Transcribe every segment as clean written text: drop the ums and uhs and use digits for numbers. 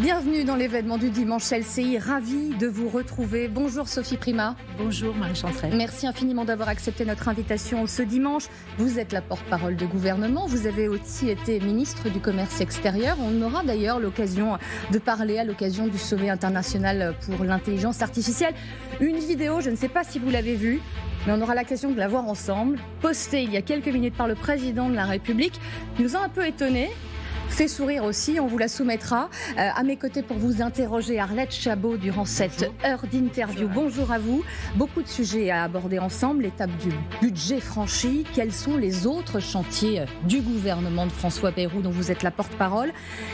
Bienvenue dans l'événement du dimanche LCI, ravie de vous retrouver. Bonjour Sophie Primas. Bonjour Marie Chantrel. Merci infiniment d'avoir accepté notre invitation ce dimanche. Vous êtes la porte-parole du gouvernement, vous avez aussi été ministre du Commerce extérieur. On aura d'ailleurs l'occasion de parler à l'occasion du sommet international pour l'intelligence artificielle. Une vidéo, je ne sais pas si vous l'avez vue, mais on aura l'occasion de la voir ensemble, postée il y a quelques minutes par le président de la République, qui nous a un peu étonnés. Fait sourire aussi, on vous la soumettra. À mes côtés pour vous interroger, Arlette Chabot durant cette heure d'interview. Bonjour à vous. Beaucoup de sujets à aborder ensemble. L'étape du budget franchi. Quels sont les autres chantiers du gouvernement de François Bayrou dont vous êtes la porte-parole?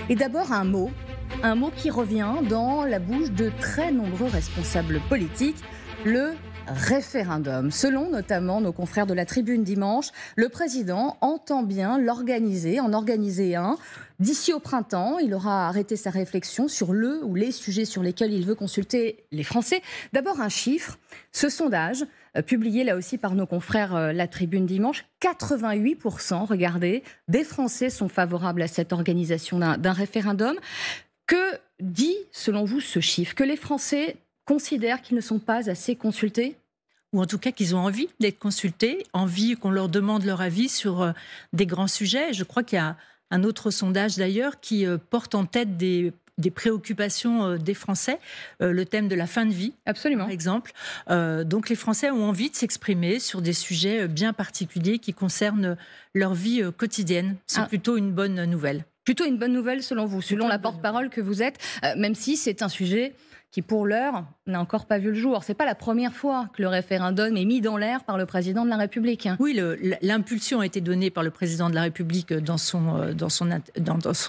Et d'abord un mot qui revient dans la bouche de très nombreux responsables politiques, le référendum. Selon notamment nos confrères de la Tribune dimanche, le président entend bien en organiser un. D'ici au printemps, il aura arrêté sa réflexion sur le ou les sujets sur lesquels il veut consulter les Français. D'abord un chiffre, ce sondage, publié là aussi par nos confrères la Tribune dimanche, 88%, regardez, des Français sont favorables à cette organisation d'un référendum. Que dit, selon vous, ce chiffre? Que les Français considèrent qu'ils ne sont pas assez consultés? Ou en tout cas qu'ils ont envie d'être consultés, envie qu'on leur demande leur avis sur des grands sujets. Je crois qu'il y a un autre sondage d'ailleurs qui porte en tête des préoccupations des Français, le thème de la fin de vie, absolument, par exemple. Donc les Français ont envie de s'exprimer sur des sujets bien particuliers qui concernent leur vie quotidienne. C'est plutôt une bonne nouvelle. Plutôt une bonne nouvelle selon vous, selon la porte-parole que vous êtes, même si c'est un sujet qui, pour l'heure, n'a encore pas vu le jour. C'est pas la première fois que le référendum est mis dans l'air par le président de la République. Oui, l'impulsion a été donnée par le président de la République dans son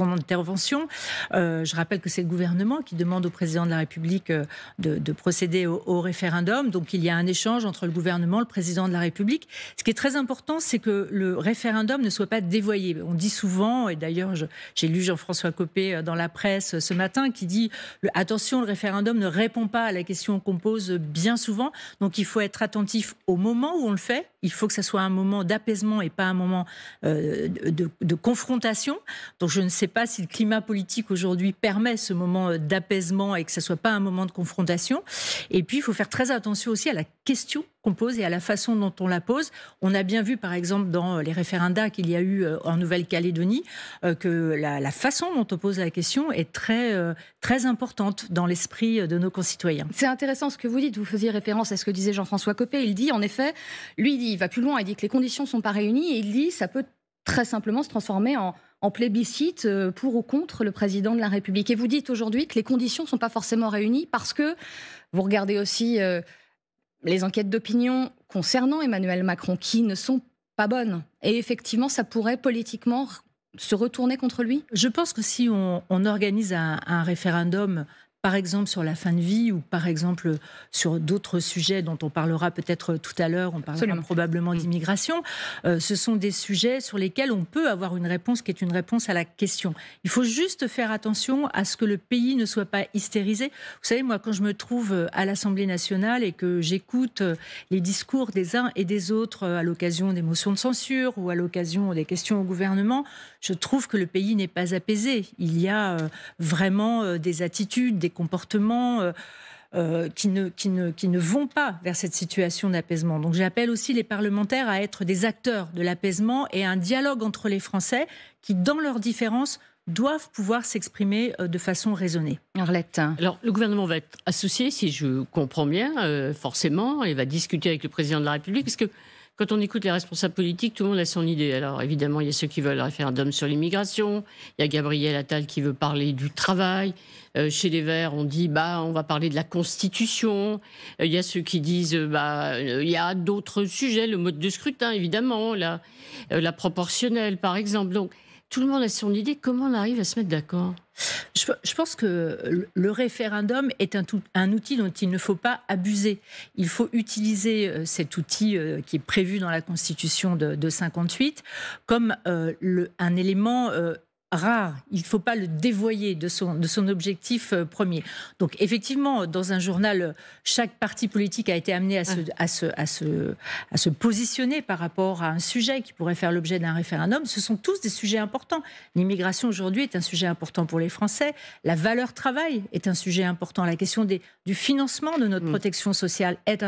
intervention. Je rappelle que c'est le gouvernement qui demande au président de la République de procéder au référendum. Donc il y a un échange entre le gouvernement, le président de la République. Ce qui est très important, c'est que le référendum ne soit pas dévoyé. On dit souvent, et d'ailleurs j'ai lu Jean-François Copé dans la presse ce matin, qui dit « Attention, le référendum ne répond pas à la question qu'on pose bien souvent, donc il faut être attentif au moment où on le fait. Il faut que ça soit un moment d'apaisement et pas un moment de confrontation. Donc je ne sais pas si le climat politique aujourd'hui permet ce moment d'apaisement et que ça soit pas un moment de confrontation. Et puis il faut faire très attention aussi à la question qu'on pose et à la façon dont on la pose. On a bien vu par exemple dans les référendats qu'il y a eu en Nouvelle-Calédonie que la façon dont on pose la question est très importante dans l'esprit de nos concitoyens. C'est intéressant ce que vous dites. Vous faisiez référence à ce que disait Jean-François Copé. Il dit en effet, il va plus loin, il dit que les conditions ne sont pas réunies et il dit que ça peut très simplement se transformer en plébiscite pour ou contre le président de la République. Et vous dites aujourd'hui que les conditions ne sont pas forcément réunies parce que vous regardez aussi les enquêtes d'opinion concernant Emmanuel Macron qui ne sont pas bonnes. Et effectivement, ça pourrait politiquement se retourner contre lui? Je pense que si on organise un référendum, par exemple sur la fin de vie ou par exemple sur d'autres sujets dont on parlera peut-être tout à l'heure, on parlera probablement d'immigration, ce sont des sujets sur lesquels on peut avoir une réponse qui est une réponse à la question. Il faut juste faire attention à ce que le pays ne soit pas hystérisé. Vous savez, moi, quand je me trouve à l'Assemblée nationale et que j'écoute les discours des uns et des autres à l'occasion des motions de censure ou à l'occasion des questions au gouvernement, je trouve que le pays n'est pas apaisé. Il y a vraiment des attitudes, des comportements qui ne vont pas vers cette situation d'apaisement. Donc j'appelle aussi les parlementaires à être des acteurs de l'apaisement et un dialogue entre les Français qui, dans leurs différences, doivent pouvoir s'exprimer de façon raisonnée. Arlette. Alors, le gouvernement va être associé, si je comprends bien, forcément, et va discuter avec le président de la République, parce que quand on écoute les responsables politiques, tout le monde a son idée. Alors évidemment, il y a ceux qui veulent un référendum sur l'immigration, il y a Gabriel Attal qui veut parler du travail, chez les Verts, on dit on va parler de la Constitution, il y a ceux qui disent il y a d'autres sujets, le mode de scrutin évidemment, la proportionnelle par exemple. Donc tout le monde a son idée, comment on arrive à se mettre d'accord ? Je pense que le référendum est un outil dont il ne faut pas abuser. Il faut utiliser cet outil qui est prévu dans la Constitution de 58 comme un élément rare. Il ne faut pas le dévoyer de son objectif premier. Donc effectivement, dans un journal, chaque parti politique a été amené à se positionner par rapport à un sujet qui pourrait faire l'objet d'un référendum. Ce sont tous des sujets importants. L'immigration aujourd'hui est un sujet important pour les Français. La valeur travail est un sujet important. La question du financement de notre protection sociale est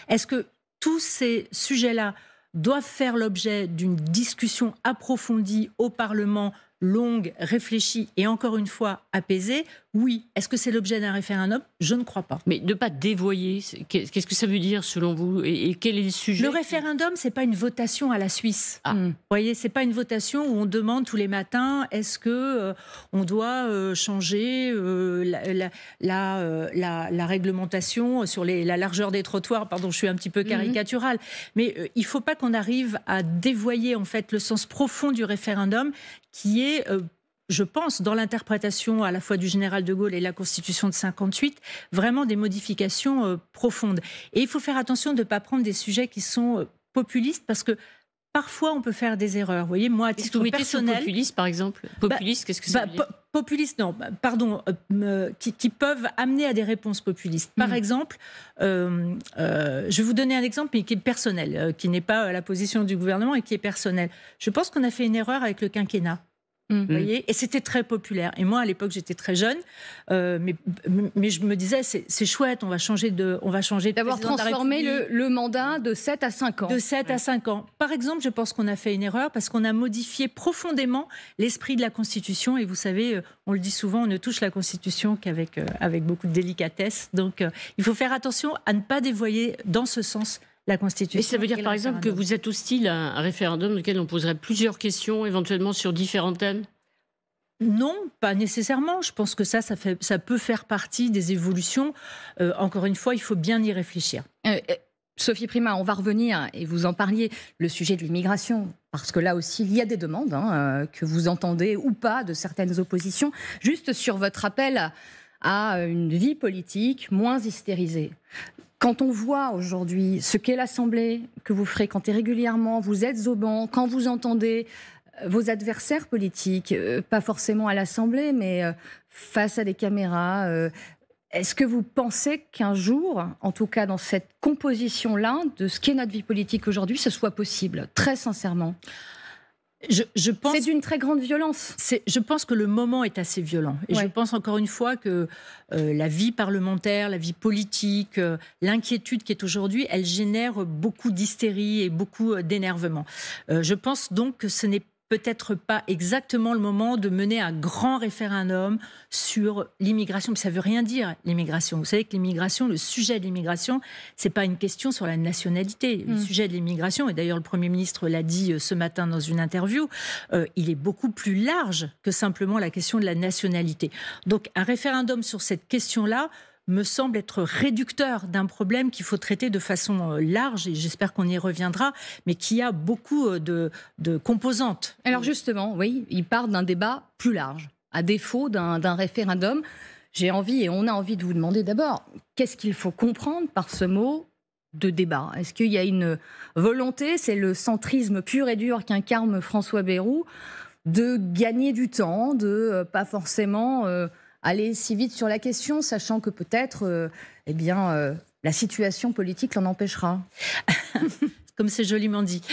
Est-ce que tous ces sujets-là doivent faire l'objet d'une discussion approfondie au Parlement, longue, réfléchie et encore une fois apaisée? Oui. Est-ce que c'est l'objet d'un référendum? Je ne crois pas. Mais de ne pas dévoyer, qu'est-ce que ça veut dire selon vous? Et quel est le sujet? Le référendum, c'est pas une votation à la Suisse. Vous voyez, c'est pas une votation où on demande tous les matins est-ce que on doit changer la réglementation sur la largeur des trottoirs. Pardon, je suis un petit peu caricaturale, mais il faut pas qu'on arrive à dévoyer en fait le sens profond du référendum, qui est je pense, dans l'interprétation à la fois du général de Gaulle et de la Constitution de 58, vraiment des modifications profondes. Et il faut faire attention de ne pas prendre des sujets qui sont populistes, parce que parfois on peut faire des erreurs. Vous voyez, moi, à titre personnel... Populiste, par exemple? Populiste, qu'est-ce que ça veut dire? Populiste, non, pardon, qui peuvent amener à des réponses populistes. Par exemple, je vais vous donner un exemple, mais qui est personnel, qui n'est pas la position du gouvernement et qui est personnel. Je pense qu'on a fait une erreur avec le quinquennat. Vous voyez, et c'était très populaire. Et moi, à l'époque, j'étais très jeune, mais je me disais, c'est chouette, on va changer de d'avoir transformé le mandat de 7 à 5 ans. De 7 à 5 ans. Par exemple, je pense qu'on a fait une erreur parce qu'on a modifié profondément l'esprit de la Constitution. Et vous savez, on le dit souvent, on ne touche la Constitution qu'avec beaucoup de délicatesse. Donc, il faut faire attention à ne pas dévoyer dans ce sens la Constitution. Et ça veut dire, par exemple, que vous êtes hostile à un référendum dans lequel on poserait plusieurs questions, éventuellement sur différents thèmes? Non, pas nécessairement. Je pense que ça peut faire partie des évolutions. Encore une fois, il faut bien y réfléchir. Sophie Primas, on va revenir, et vous en parliez, le sujet de l'immigration, parce que là aussi, il y a des demandes, que vous entendez ou pas, de certaines oppositions. Juste sur votre appel à une vie politique moins hystérisée. Quand on voit aujourd'hui ce qu'est l'Assemblée, que vous fréquentez régulièrement, vous êtes au banc, quand vous entendez vos adversaires politiques, pas forcément à l'Assemblée, mais face à des caméras, est-ce que vous pensez qu'un jour, en tout cas dans cette composition-là, de ce qu'est notre vie politique aujourd'hui, ce soit possible, très sincèrement? Je pense, c'est d'une très grande violence. Je pense que le moment est assez violent. Et je pense encore une fois que la vie parlementaire, la vie politique, l'inquiétude qui est aujourd'hui, elle génère beaucoup d'hystérie et beaucoup d'énervement. Je pense donc que ce n'est peut-être pas exactement le moment de mener un grand référendum sur l'immigration. Mais ça ne veut rien dire, l'immigration. Vous savez que l'immigration, le sujet de l'immigration, ce n'est pas une question sur la nationalité. Le sujet de l'immigration, et d'ailleurs le Premier ministre l'a dit ce matin dans une interview, il est beaucoup plus large que simplement la question de la nationalité. Donc un référendum sur cette question-là me semble être réducteur d'un problème qu'il faut traiter de façon large, et j'espère qu'on y reviendra, mais qui a beaucoup de composantes. Alors justement, oui, il part d'un débat plus large, à défaut d'un référendum. J'ai envie, et on a envie de vous demander d'abord, qu'est-ce qu'il faut comprendre par ce mot de débat? Est-ce qu'il y a une volonté, c'est le centrisme pur et dur qu'incarne François Bayrou, de gagner du temps, de pas forcément... aller si vite sur la question, sachant que peut-être la situation politique l'en empêchera? Comme c'est joliment dit.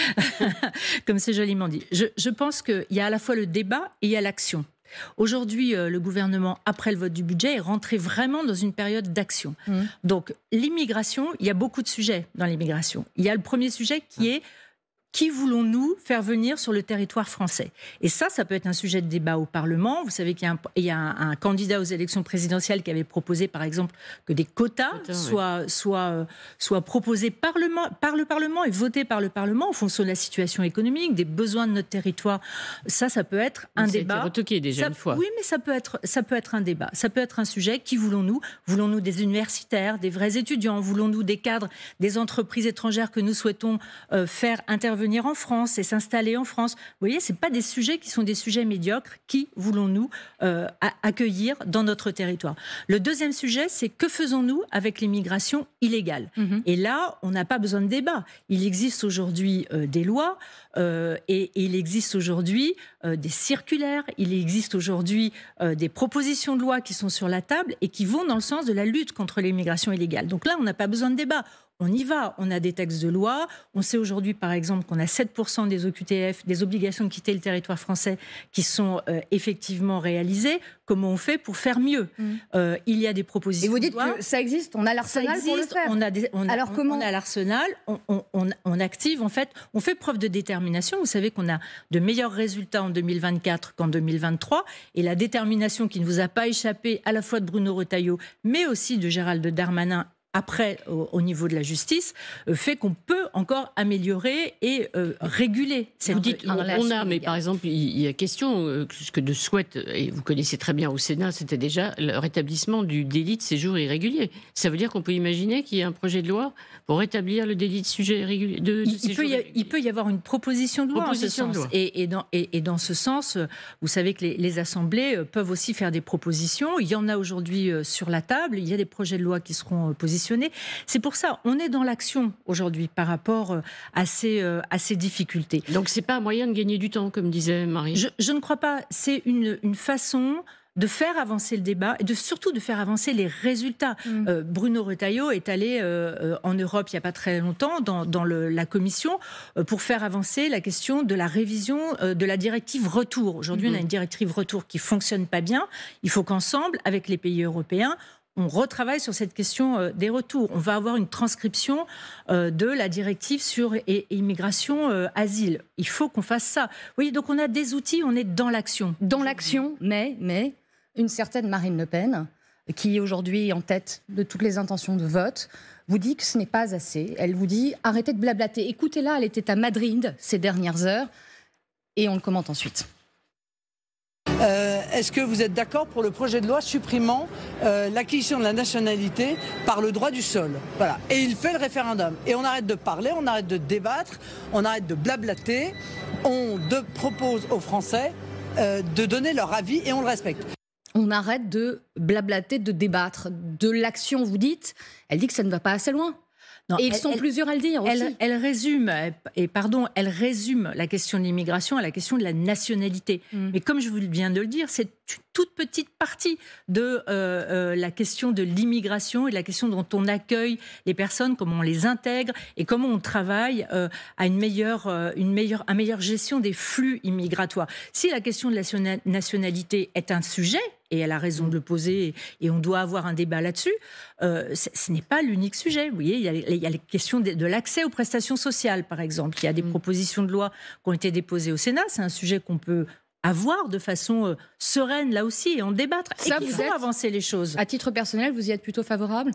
Comme c'est joliment dit. Je pense qu'il y a à la fois le débat et il y a l'action. Aujourd'hui, le gouvernement, après le vote du budget, est rentré vraiment dans une période d'action. Donc, l'immigration, il y a beaucoup de sujets dans l'immigration. Il y a le premier sujet qui est... Qui voulons-nous faire venir sur le territoire français? Et ça peut être un sujet de débat au Parlement. Vous savez qu'il y a un candidat aux élections présidentielles qui avait proposé, par exemple, que des quotas soient proposés par le Parlement et votés par le Parlement en fonction de la situation économique, des besoins de notre territoire. Ça peut être un débat. Ça a été retoqué déjà une fois. Oui, mais ça peut être un débat. Ça peut être un sujet. Qui voulons-nous? Voulons-nous des universitaires, des vrais étudiants? Voulons-nous des cadres, des entreprises étrangères que nous souhaitons faire intervenir venir en France et s'installer en France. Vous voyez, ce n'est pas des sujets qui sont des sujets médiocres. Qui voulons-nous accueillir dans notre territoire? Le deuxième sujet, c'est que faisons-nous avec l'immigration illégale? Et là, on n'a pas besoin de débat. Il existe aujourd'hui des lois et il existe aujourd'hui des circulaires, il existe aujourd'hui des propositions de loi qui sont sur la table et qui vont dans le sens de la lutte contre l'immigration illégale. Donc là, on n'a pas besoin de débat. On y va, on a des textes de loi. On sait aujourd'hui, par exemple, qu'on a 7% des OQTF, des obligations de quitter le territoire français, qui sont effectivement réalisées. Comment on fait pour faire mieux? Il y a des propositions. Et vous dites que ça existe, on a l'arsenal pour le faire. Alors comment on a l'arsenal, on active, en fait, on fait preuve de détermination. Vous savez qu'on a de meilleurs résultats en 2024 qu'en 2023. Et la détermination qui ne vous a pas échappé, à la fois de Bruno Retailleau, mais aussi de Gérald Darmanin, après, au niveau de la justice, fait qu'on peut encore améliorer et réguler cette immigration. Mais par exemple, il y a question, ce que de souhaite, et vous connaissez très bien au Sénat, c'était déjà le rétablissement du délit de séjour irrégulier. Ça veut dire qu'on peut imaginer qu'il y ait un projet de loi pour rétablir le délit de séjour irrégulier. Il peut y avoir une proposition de loi en ce sens. Et dans ce sens, vous savez que les assemblées peuvent aussi faire des propositions. Il y en a aujourd'hui sur la table. Il y a des projets de loi qui seront positionnés. C'est pour ça, on est dans l'action aujourd'hui par rapport à ces difficultés. Donc c'est pas un moyen de gagner du temps, comme disait Marie. Je ne crois pas. C'est une façon de faire avancer le débat et surtout de faire avancer les résultats. Bruno Retailleau est allé en Europe il n'y a pas très longtemps dans la commission pour faire avancer la question de la révision de la directive retour. Aujourd'hui, on a une directive retour qui ne fonctionne pas bien. Il faut qu'ensemble, avec les pays européens, on retravaille sur cette question des retours. On va avoir une transcription de la directive sur immigration, asile. Il faut qu'on fasse ça. Vous voyez, donc on a des outils, on est dans l'action. Dans l'action, mais une certaine Marine Le Pen, qui est aujourd'hui en tête de toutes les intentions de vote, vous dit que ce n'est pas assez. Elle vous dit « arrêtez de blablater ». Écoutez-la, elle était à Madrid ces dernières heures, et on le commente ensuite. Est-ce que vous êtes d'accord pour le projet de loi supprimant l'acquisition de la nationalité par le droit du sol? Voilà. Et il fait le référendum. Et on arrête de parler, on arrête de débattre, on arrête de blablater. On propose aux Français de donner leur avis et on le respecte. On arrête de blablater, de débattre. De l'action, vous dites. Elle dit que ça ne va pas assez loin. Non, et ils sont plusieurs à le dire aussi. Elle résume la question de l'immigration à la question de la nationalité. Mais comme je viens de le dire, c'est une toute petite partie de la question de l'immigration et de la question dont on accueille les personnes, comment on les intègre et comment on travaille à une meilleure gestion des flux immigratoires. Si la question de la nationalité est un sujet, et elle a raison de le poser, et on doit avoir un débat là-dessus, ce n'est pas l'unique sujet. Vous voyez, il y a les questions de l'accès aux prestations sociales, par exemple. Il y a des propositions de loi qui ont été déposées au Sénat. C'est un sujet qu'on peut avoir de façon sereine, là aussi, et en débattre. Ça, et il faut avancer les choses. À titre personnel, vous y êtes plutôt favorable ?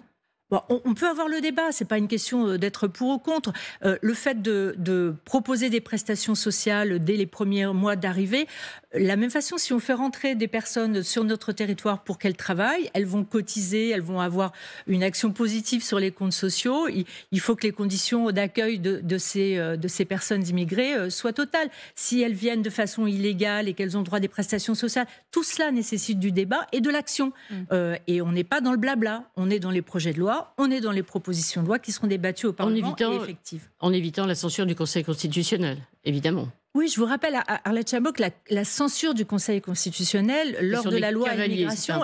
Bon, on peut avoir le débat, c'est pas une question d'être pour ou contre. Le fait de proposer des prestations sociales dès les premiers mois d'arrivée, la même façon, si on fait rentrer des personnes sur notre territoire pour qu'elles travaillent, elles vont cotiser, elles vont avoir une action positive sur les comptes sociaux. Il faut que les conditions d'accueil de ces personnes immigrées soient totales. Si elles viennent de façon illégale et qu'elles ont droit à des prestations sociales, tout cela nécessite du débat et de l'action. Et on n'est pas dans le blabla, on est dans les projets de loi. On est dans les propositions de loi qui seront débattues au Parlement et effectives. En évitant la censure du Conseil constitutionnel, évidemment. Oui, je vous rappelle, Arlette Chabot, que la censure du Conseil constitutionnel lors de la loi immigration,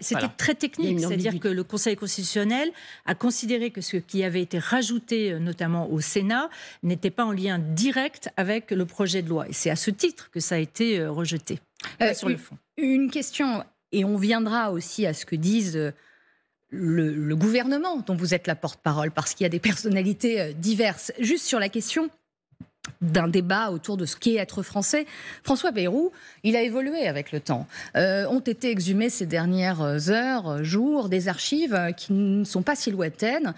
c'était très technique. C'est-à-dire que le Conseil constitutionnel a considéré que ce qui avait été rajouté, notamment au Sénat, n'était pas en lien direct avec le projet de loi. Et c'est à ce titre que ça a été rejeté sur le fond. Une question, et on viendra aussi à ce que disent le gouvernement dont vous êtes la porte-parole, parce qu'il y a des personnalités diverses. Juste sur la question d'un débat autour de ce qu'est être français, François Bayrou, il a évolué avec le temps. Ont été exhumées ces dernières heures, jours, des archives qui ne sont pas si lointaines.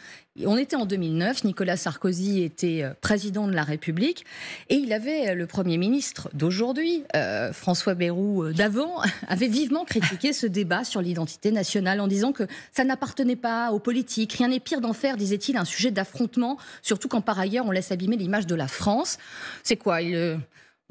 On était en 2009, Nicolas Sarkozy était président de la République et il avait le Premier ministre d'aujourd'hui, François Bayrou d'avant, avait vivement critiqué ce débat sur l'identité nationale en disant que ça n'appartenait pas aux politiques. Rien n'est pire d'en faire, disait-il, un sujet d'affrontement, surtout quand par ailleurs on laisse abîmer l'image de la France. France. C'est quoi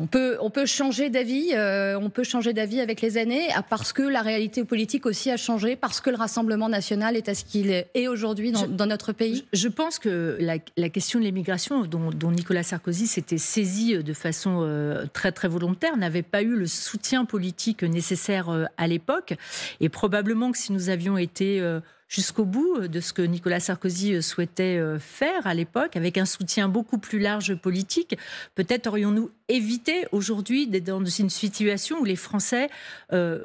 on peut changer d'avis, avec les années, parce que la réalité politique aussi a changé, parce que le Rassemblement national est à ce qu'il est aujourd'hui dans notre pays. Je pense que la question de l'immigration, dont Nicolas Sarkozy s'était saisi de façon très très volontaire, n'avait pas eu le soutien politique nécessaire à l'époque, et probablement que si nous avions été jusqu'au bout de ce que Nicolas Sarkozy souhaitait faire à l'époque, avec un soutien beaucoup plus large politique, peut-être aurions-nous évité aujourd'hui d'être dans une situation où les Français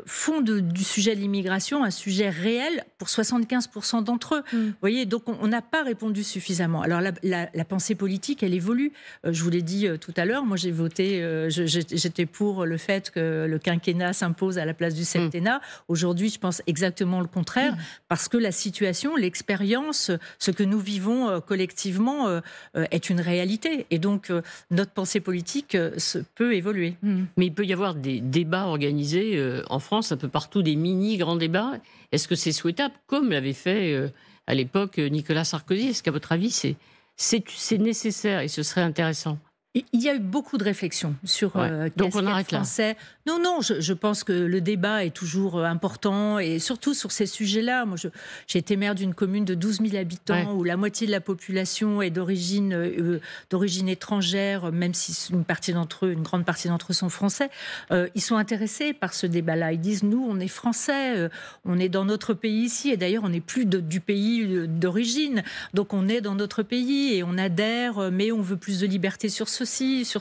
font du sujet de l'immigration un sujet réel pour 75% d'entre eux. Vous voyez, donc on n'a pas répondu suffisamment. Alors la pensée politique, elle évolue. Je vous l'ai dit tout à l'heure, moi j'ai voté, j'étais pour le fait que le quinquennat s'impose à la place du septennat. Aujourd'hui, je pense exactement le contraire, parce que la situation, l'expérience, ce que nous vivons collectivement est une réalité. Et donc, notre pensée politique peut évoluer. Mais il peut y avoir des débats organisés en France, un peu partout, des mini-grands débats. Est-ce que c'est souhaitable, comme l'avait fait à l'époque Nicolas Sarkozy? Est-ce qu'à votre avis, c'est nécessaire et ce serait intéressant? Il y a eu beaucoup de réflexions sur donc on arrête français. Là. Non, je pense que le débat est toujours important, et surtout sur ces sujets-là. Moi, j'ai été maire d'une commune de 12 000 habitants où la moitié de la population est d'origine étrangère, même si une grande partie d'entre eux sont français. Ils sont intéressés par ce débat-là. Ils disent, nous, on est français, on est dans notre pays ici, et d'ailleurs, on n'est plus du pays d'origine. Donc, on est dans notre pays et on adhère, mais on veut plus de liberté sur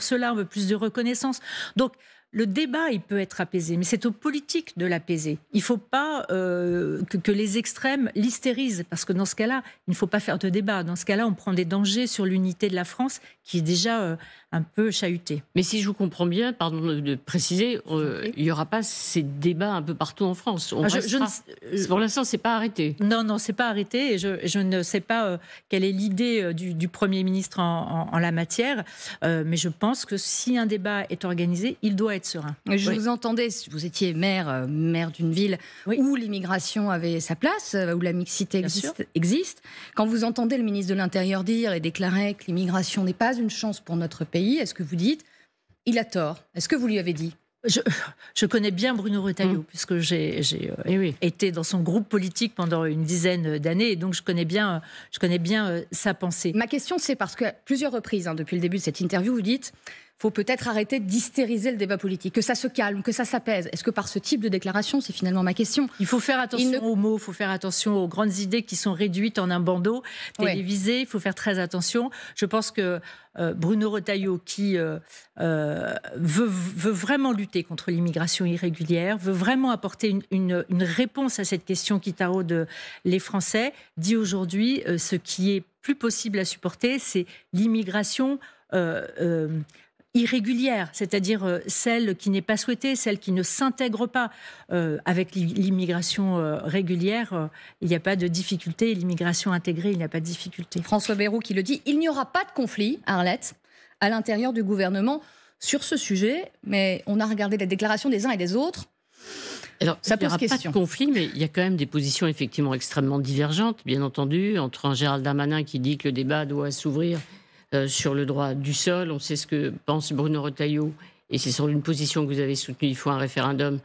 cela, on veut plus de reconnaissance. Donc, le débat, il peut être apaisé, mais c'est aux politiques de l'apaiser. Il ne faut pas que les extrêmes l'hystérisent, parce que dans ce cas-là, il ne faut pas faire de débat. Dans ce cas-là, on prend des dangers sur l'unité de la France, qui est déjà un peu chahutée. Mais si je vous comprends bien, pardon de préciser, il n'y aura pas ces débats un peu partout en France. Pour l'instant, ce n'est pas arrêté. Non, ce n'est pas arrêté, et je ne sais pas quelle est l'idée du Premier ministre en la matière, mais je pense que si un débat est organisé, il doit être serein. Je vous entendais, vous étiez maire d'une ville où l'immigration avait sa place, où la mixité existe. Quand vous entendez le ministre de l'Intérieur dire et déclarer que l'immigration n'est pas une chance pour notre pays, est-ce que vous dites il a tort? Est-ce que vous lui avez dit? Je connais bien Bruno Retailleau, puisque j'ai été dans son groupe politique pendant une dizaine d'années, et donc je connais bien sa pensée. Ma question, c'est parce qu'à plusieurs reprises, depuis le début de cette interview, vous dites faut peut-être arrêter d'hystériser le débat politique, que ça se calme, que ça s'apaise. Est-ce que par ce type de déclaration, c'est finalement ma question? Il faut faire attention aux mots, il faut faire attention aux grandes idées qui sont réduites en un bandeau télévisé, il faut faire très attention. Je pense que Bruno Retailleau, qui veut vraiment lutter contre l'immigration irrégulière, veut vraiment apporter une réponse à cette question qui taraude les Français, dit aujourd'hui ce qui est plus possible à supporter, c'est l'immigration irrégulière, c'est-à-dire celle qui n'est pas souhaitée, celle qui ne s'intègre pas. Avec l'immigration régulière, il n'y a pas de difficulté. L'immigration intégrée, il n'y a pas de difficulté. François Bayrou qui le dit, il n'y aura pas de conflit, Arlette, à l'intérieur du gouvernement sur ce sujet, mais on a regardé les déclarations des uns et des autres. Alors, ça pose question. Il n'y aura pas de conflit, mais il y a quand même des positions effectivement extrêmement divergentes, bien entendu, entre un Gérald Darmanin qui dit que le débat doit s'ouvrir sur le droit du sol. On sait ce que pense Bruno Retailleau, et c'est sur une position que vous avez soutenue, il faut un référendum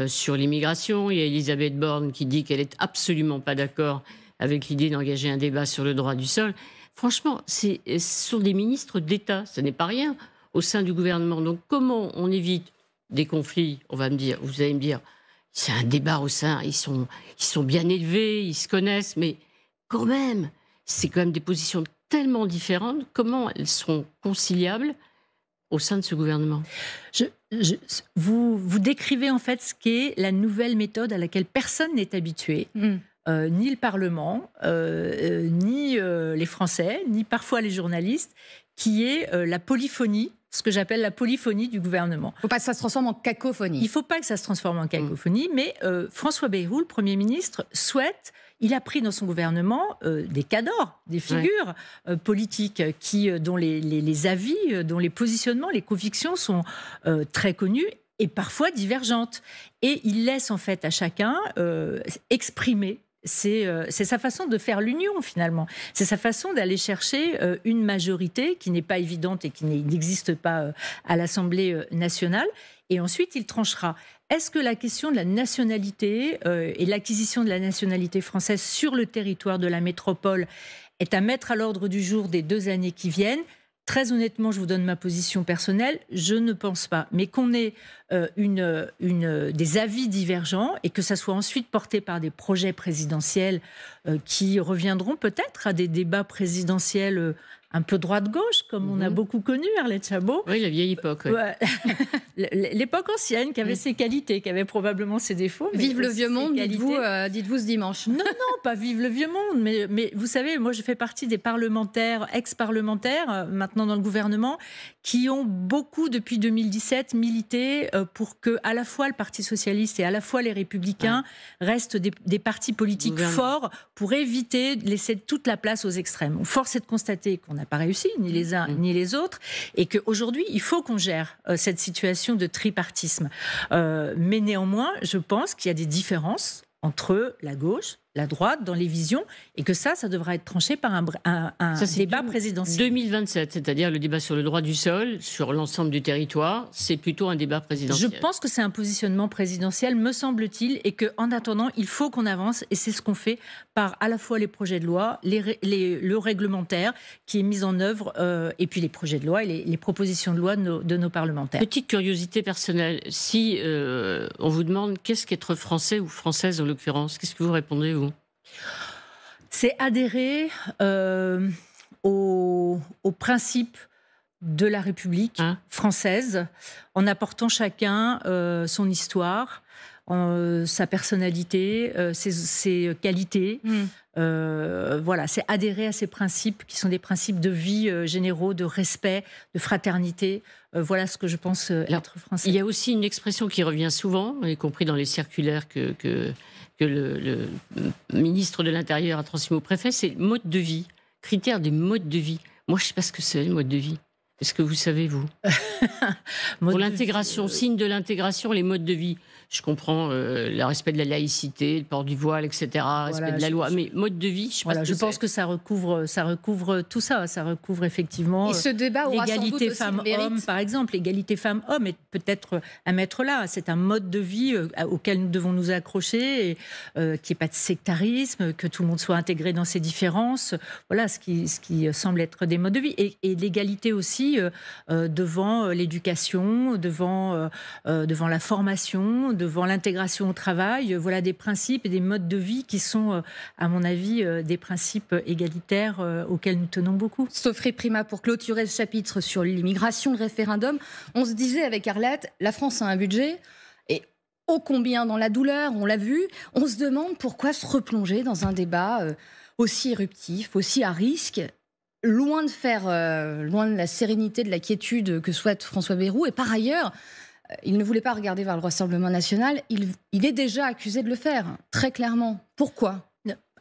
sur l'immigration. Il y a Elisabeth Borne qui dit qu'elle n'est absolument pas d'accord avec l'idée d'engager un débat sur le droit du sol. Franchement, ce sont des ministres d'État, ce n'est pas rien au sein du gouvernement. Donc comment on évite des conflits? Vous allez me dire, c'est un débat au sein, ils sont bien élevés, ils se connaissent, mais quand même, c'est quand même des positions tellement différentes. Comment elles sont conciliables au sein de ce gouvernement? Vous décrivez en fait ce qu'est la nouvelle méthode à laquelle personne n'est habitué. Ni le Parlement, ni les Français, ni parfois les journalistes, qui est la polyphonie, ce que j'appelle la polyphonie du gouvernement. Il ne faut pas que ça se transforme en cacophonie. Il ne faut pas que ça se transforme en cacophonie, mais François Bayrou, le Premier ministre, il a pris dans son gouvernement des cadors, des figures politiques dont les avis, dont les positionnements, les convictions sont très connus et parfois divergentes. Et il laisse en fait à chacun exprimer c'est sa façon de faire l'union, finalement. C'est sa façon d'aller chercher une majorité qui n'est pas évidente et qui n'existe pas à l'Assemblée nationale. Et ensuite, il tranchera. Est-ce que la question de la nationalité et l'acquisition de la nationalité française sur le territoire de la métropole est à mettre à l'ordre du jour des 2 années qui viennent ? Très honnêtement, je vous donne ma position personnelle, je ne pense pas. Mais qu'on ait des avis divergents et que ça soit ensuite porté par des projets présidentiels qui reviendront peut-être à des débats présidentiels un peu droite-gauche, comme on a beaucoup connu, Arlette Chabot. Oui, la vieille époque. Oui. Ouais. L'époque ancienne, qui avait ses qualités, qui avait probablement ses défauts. Vive le vieux monde, dites-vous ce dimanche. Non, pas vive le vieux monde. Mais vous savez, moi, je fais partie des parlementaires, ex-parlementaires, maintenant dans le gouvernement, qui ont beaucoup, depuis 2017, milité pour que, à la fois le Parti socialiste et à la fois les Républicains restent des partis politiques forts pour éviter de laisser toute la place aux extrêmes. Force est de constater qu'on n'a pas réussi, ni les uns ni les autres, et qu'aujourd'hui, il faut qu'on gère cette situation de tripartisme. Mais néanmoins, je pense qu'il y a des différences entre la gauche, la droite, dans les visions, et que ça devra être tranché par un débat présidentiel. 2027, c'est-à-dire le débat sur le droit du sol, sur l'ensemble du territoire, c'est plutôt un débat présidentiel. Je pense que c'est un positionnement présidentiel, me semble-t-il, et qu'en attendant, il faut qu'on avance, et c'est ce qu'on fait par à la fois les projets de loi, le réglementaire qui est mis en œuvre, et puis les projets de loi et les propositions de loi de nos parlementaires. Petite curiosité personnelle, si on vous demande qu'est-ce qu'être français ou française en l'occurrence, qu'est-ce que vous répondez, vous ? C'est adhérer au principe de la République française en apportant chacun son histoire, sa personnalité, ses qualités. Voilà, c'est adhérer à ces principes qui sont des principes de vie généraux, de respect, de fraternité. Voilà ce que je pense être français. Il y a aussi une expression qui revient souvent, y compris dans les circulaires que le ministre de l'Intérieur a transmis au préfet, c'est mode de vie, critère des modes de vie. Moi, je ne sais pas ce que c'est, le mode de vie. Est-ce que vous savez, vous ? Pour l'intégration, signe de l'intégration, les modes de vie. Je comprends le respect de la laïcité, le port du voile, etc., respect de la loi. Mais mode de vie, je pense que ça recouvre tout ça. Ça recouvre effectivement et ce débat aura l'égalité femmes-hommes, par exemple. L'égalité femmes-hommes est peut-être à mettre là. C'est un mode de vie auquel nous devons nous accrocher, qu'il n'y ait pas de sectarisme, que tout le monde soit intégré dans ses différences. Voilà ce qui semble être des modes de vie. Et l'égalité aussi devant l'éducation, devant la formation, devant l'intégration au travail. Voilà des principes et des modes de vie qui sont, à mon avis, des principes égalitaires auxquels nous tenons beaucoup. Sophie Primas, pour clôturer ce chapitre sur l'immigration, le référendum, on se disait avec Arlette, la France a un budget et ô combien dans la douleur, on l'a vu, on se demande pourquoi se replonger dans un débat aussi éruptif, aussi à risque, loin de la sérénité, de la quiétude que souhaite François Bayrou. Et par ailleurs, il ne voulait pas regarder vers le Rassemblement national. Il est déjà accusé de le faire, très clairement. Pourquoi ?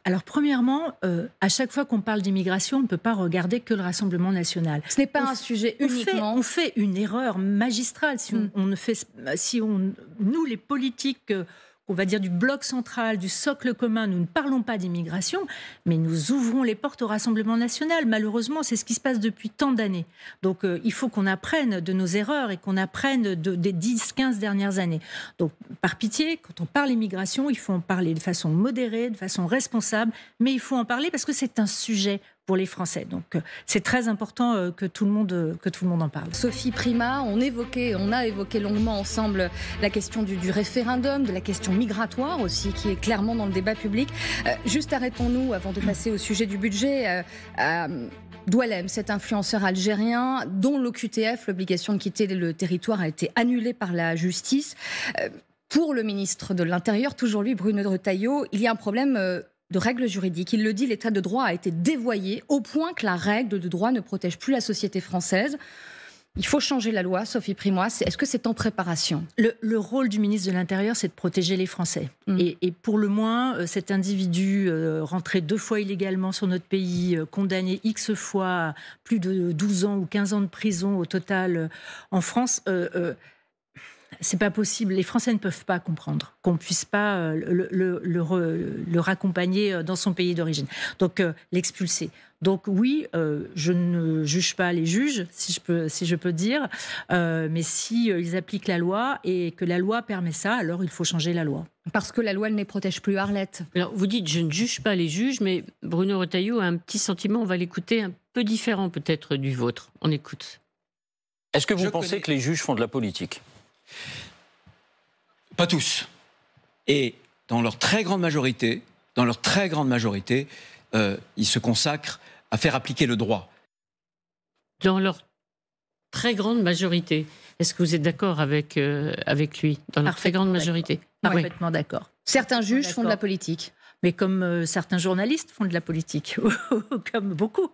Alors, premièrement, à chaque fois qu'on parle d'immigration, on ne peut pas regarder que le Rassemblement national. Ce n'est pas un sujet uniquement. On fait une erreur magistrale nous, les politiques, on va dire du bloc central, du socle commun, nous ne parlons pas d'immigration, mais nous ouvrons les portes au Rassemblement national. Malheureusement, c'est ce qui se passe depuis tant d'années. Donc, il faut qu'on apprenne de nos erreurs et qu'on apprenne des 10-15 dernières années. Donc, par pitié, quand on parle immigration, il faut en parler de façon modérée, de façon responsable, mais il faut en parler parce que c'est un sujet pour les Français. Donc, c'est très important que tout le monde en parle. Sophie Primas, on a évoqué longuement ensemble la question du référendum, de la question migratoire aussi, qui est clairement dans le débat public. Juste arrêtons-nous, avant de passer au sujet du budget, Doualem, cet influenceur algérien dont l'OQTF, l'obligation de quitter le territoire, a été annulée par la justice. Pour le ministre de l'Intérieur, toujours lui, Bruno Retailleau, il y a un problème de règles juridiques. Il le dit, l'état de droit a été dévoyé au point que la règle de droit ne protège plus la société française. Il faut changer la loi, Sophie Primas. Est-ce que c'est en préparation ? Le rôle du ministre de l'Intérieur, c'est de protéger les Français. Et pour le moins, cet individu rentré 2 fois illégalement sur notre pays, condamné X fois à plus de 12 ans ou 15 ans de prison au total en France... c'est pas possible. Les Français ne peuvent pas comprendre qu'on puisse pas le raccompagner dans son pays d'origine. Donc l'expulser. Donc oui, je ne juge pas les juges, si je peux dire, mais si ils appliquent la loi et que la loi permet ça, alors il faut changer la loi. Parce que la loi ne les protège plus, Arlette. Alors, vous dites, je ne juge pas les juges, mais Bruno Retailleau a un petit sentiment, on va l'écouter, un peu différent peut-être du vôtre. On écoute. Est-ce que vous pensez que les juges font de la politique ? Pas tous. Et dans leur très grande majorité, ils se consacrent à faire appliquer le droit. Dans leur très grande majorité. Est-ce que vous êtes d'accord avec lui? Dans leur très grande majorité. Parfaitement d'accord. Certains juges font de la politique. Mais comme certains journalistes font de la politique, comme beaucoup.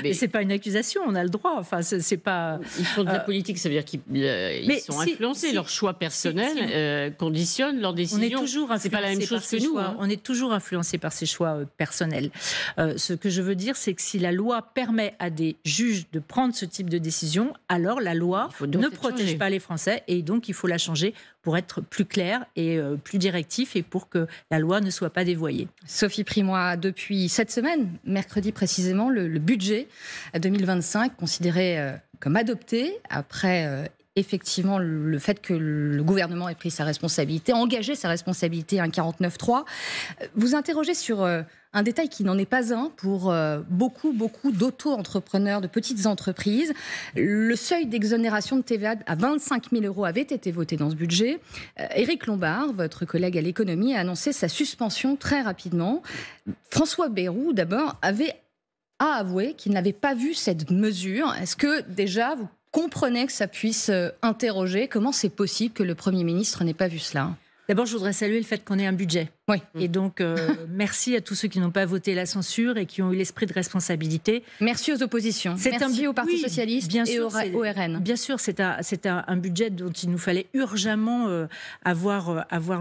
Mais c'est pas une accusation, on a le droit. Enfin, c'est pas. Ils font de la politique, ça veut dire qu'ils sont influencés. Leurs choix personnels conditionnent leurs décisions. On est toujours c'est pas la même chose que nous. Hein. On est toujours influencé par ces choix personnels. Ce que je veux dire, c'est que si la loi permet à des juges de prendre ce type de décision, alors la loi ne protège pas les Français et donc il faut la changer pour être plus clair et plus directif et pour que la loi ne soit pas dévoyée. Sophie Primois, depuis cette semaine, mercredi précisément, le budget 2025 considéré comme adopté après effectivement le fait que le gouvernement ait pris sa responsabilité, engagé sa responsabilité, un 49.3. Vous interrogez sur un détail qui n'en est pas un pour beaucoup d'auto-entrepreneurs, de petites entreprises. Le seuil d'exonération de TVA à 25 000 € avait été voté dans ce budget. Éric Lombard, votre collègue à l'économie, a annoncé sa suspension très rapidement. François Bayrou, d'abord, a avoué qu'il n'avait pas vu cette mesure. Est-ce que déjà vous comprenez que ça puisse interroger? Comment c'est possible que le Premier ministre n'ait pas vu cela? D'abord, je voudrais saluer le fait qu'on ait un budget. Oui. Et donc, merci à tous ceux qui n'ont pas voté la censure et qui ont eu l'esprit de responsabilité. Merci aux oppositions. Merci au Parti Socialiste et au RN. Bien sûr, c'est un budget dont il nous fallait urgemment avoir